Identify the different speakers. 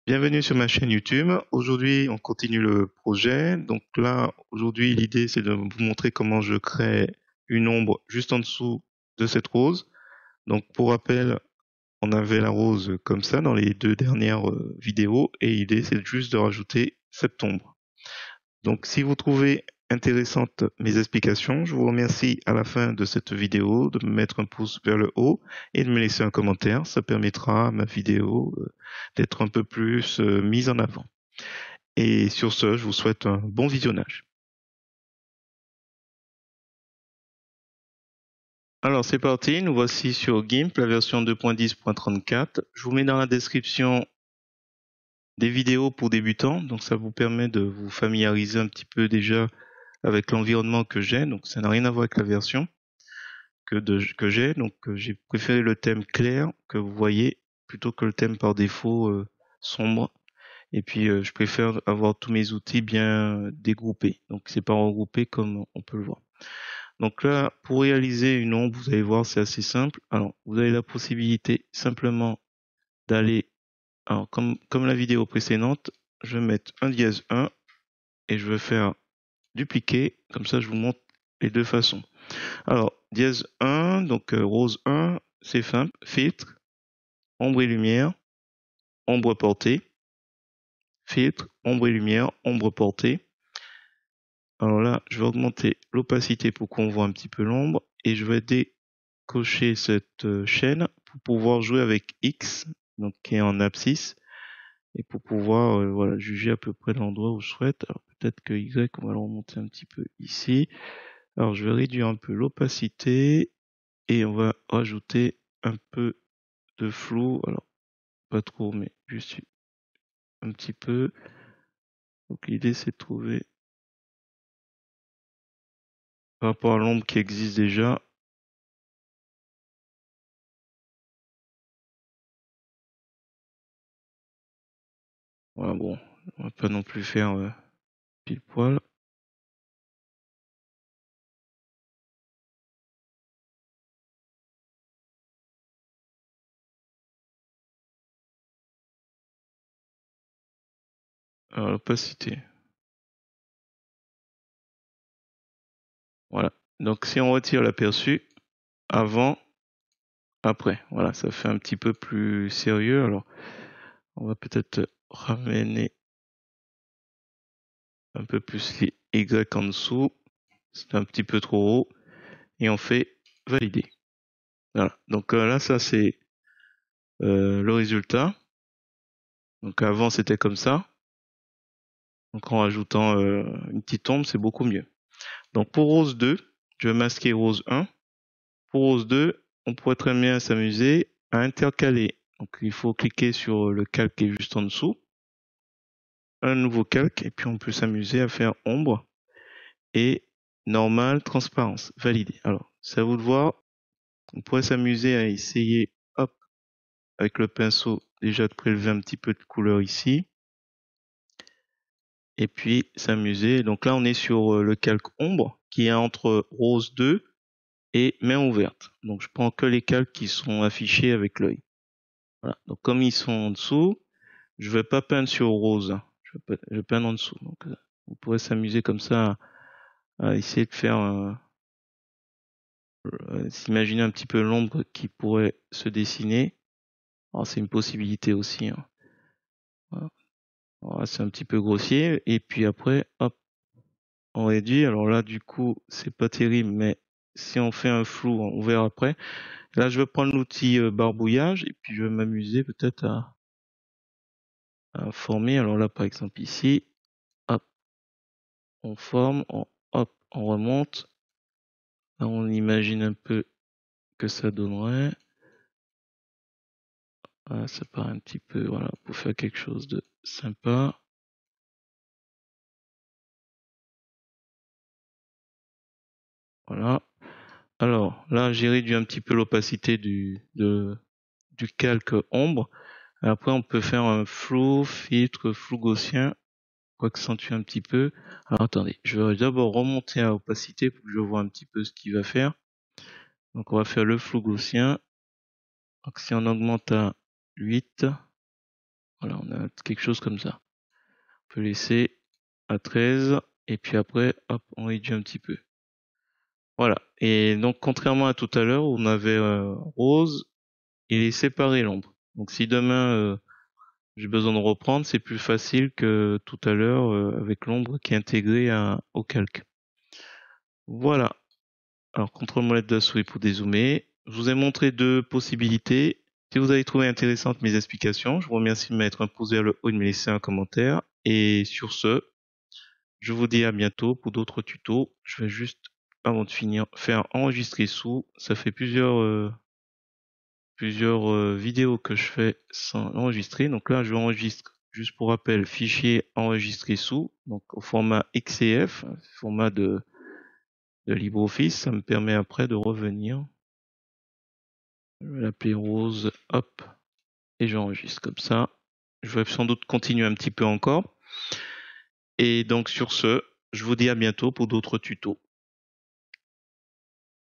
Speaker 1: Bienvenue sur ma chaîne YouTube. Aujourd'hui, on continue le projet. Donc là, aujourd'hui, l'idée, c'est de vous montrer comment je crée une ombre juste en dessous de cette rose. Donc pour rappel, on avait la rose comme ça dans les deux dernières vidéos et l'idée, c'est juste de rajouter cette ombre. Donc si vous trouvez intéressantes mes explications, je vous remercie à la fin de cette vidéo de me mettre un pouce vers le haut et de me laisser un commentaire. Ça permettra à ma vidéo d'être un peu plus mise en avant. Et sur ce, je vous souhaite un bon visionnage. Alors c'est parti, nous voici sur GIMP, la version 2.10.34. Je vous mets dans la description des vidéos pour débutants, donc ça vous permet de vous familiariser un petit peu déjà avec l'environnement que j'ai, donc ça n'a rien à voir avec la version que j'ai, donc j'ai préféré le thème clair que vous voyez plutôt que le thème par défaut sombre. Et puis je préfère avoir tous mes outils bien dégroupés, donc c'est pas regroupé comme on peut le voir. Donc là, pour réaliser une ombre, vous allez voir, c'est assez simple. Alors, vous avez la possibilité simplement d'aller, alors comme la vidéo précédente, je vais mettre un dièse 1 et je vais faire dupliquer, comme ça je vous montre les deux façons. Alors, dièse 1, donc rose 1, c'est simple, filtre, ombre et lumière, ombre portée, filtre, ombre et lumière, ombre portée. Alors là, je vais augmenter l'opacité pour qu'on voit un petit peu l'ombre et je vais décocher cette chaîne pour pouvoir jouer avec X, donc qui est en abscisse, et pour pouvoir voilà, juger à peu près l'endroit où je souhaite. Alors peut-être que Y, on va le remonter un petit peu ici. Alors je vais réduire un peu l'opacité et on va rajouter un peu de flou. Alors pas trop, mais juste un petit peu. Donc l'idée c'est de trouver par rapport à l'ombre qui existe déjà. Voilà, bon, on va pas non plus faire pile poil. Alors l'opacité. Voilà. Donc si on retire l'aperçu, avant, après, voilà, ça fait un petit peu plus sérieux. Alors, on va peut-être ramener un peu plus les Y en dessous. C'est un petit peu trop haut. Et on fait valider. Voilà. Donc là, ça c'est le résultat. Donc avant, c'était comme ça. Donc en rajoutant une petite ombre, c'est beaucoup mieux. Donc pour rose 2, je vais masquer rose 1. Pour rose 2, on pourrait très bien s'amuser à intercaler. Donc il faut cliquer sur le calque qui est juste en dessous. Un nouveau calque et puis on peut s'amuser à faire ombre et normal, transparence, validé. Alors, c'est à vous de voir. On pourrait s'amuser à essayer, hop, avec le pinceau, déjà de prélever un petit peu de couleur ici. Et puis s'amuser. Donc là, on est sur le calque ombre qui est entre rose 2 et main ouverte. Donc je prends que les calques qui sont affichés avec l'œil. Voilà. Donc comme ils sont en dessous, je vais pas peindre sur rose. Je vais peindre en dessous. Donc vous pourrez s'amuser comme ça à essayer de faire s'imaginer un petit peu l'ombre qui pourrait se dessiner. Alors c'est une possibilité aussi, hein. Voilà. Voilà, c'est un petit peu grossier. Et puis après, hop, on réduit. Alors là, du coup, c'est pas terrible, mais si on fait un flou, on verra après. Là, je vais prendre l'outil barbouillage et puis je vais m'amuser peut-être à former. Alors là, par exemple ici, hop, on forme, hop, on remonte. Là, on imagine un peu que ça donnerait. Voilà, ça paraît un petit peu, voilà, pour faire quelque chose de sympa. Voilà. Alors là, j'ai réduit un petit peu l'opacité du calque ombre. Après, on peut faire un flou, filtre, flou gaussien pour accentuer un petit peu. Alors attendez, je vais d'abord remonter à opacité pour que je vois un petit peu ce qu'il va faire. Donc on va faire le flou gaussien. Donc si on augmente à 8, Voilà, on a quelque chose comme ça. On peut laisser à 13 et puis après, hop, on réduit un petit peu. Voilà. Et donc, contrairement à tout à l'heure, on avait rose et séparer l'ombre. Donc, si demain j'ai besoin de reprendre, c'est plus facile que tout à l'heure avec l'ombre qui est intégrée au calque. Voilà. Alors, contrôle molette de la souris pour dézoomer. Je vous ai montré deux possibilités. Si vous avez trouvé intéressantes mes explications, je vous remercie de mettre un pouce vers le haut et de me laisser un commentaire. Et sur ce, je vous dis à bientôt pour d'autres tutos. Je vais juste, avant de finir, faire enregistrer sous. Ça fait plusieurs vidéos que je fais sans enregistrer. Donc là, je enregistre, juste pour rappel, fichier enregistré sous, donc au format XCF, format de LibreOffice. Ça me permet après de revenir. Je vais l'appeler Rose, hop, et j'enregistre comme ça. Je vais sans doute continuer un petit peu encore. Et donc sur ce, je vous dis à bientôt pour d'autres tutos.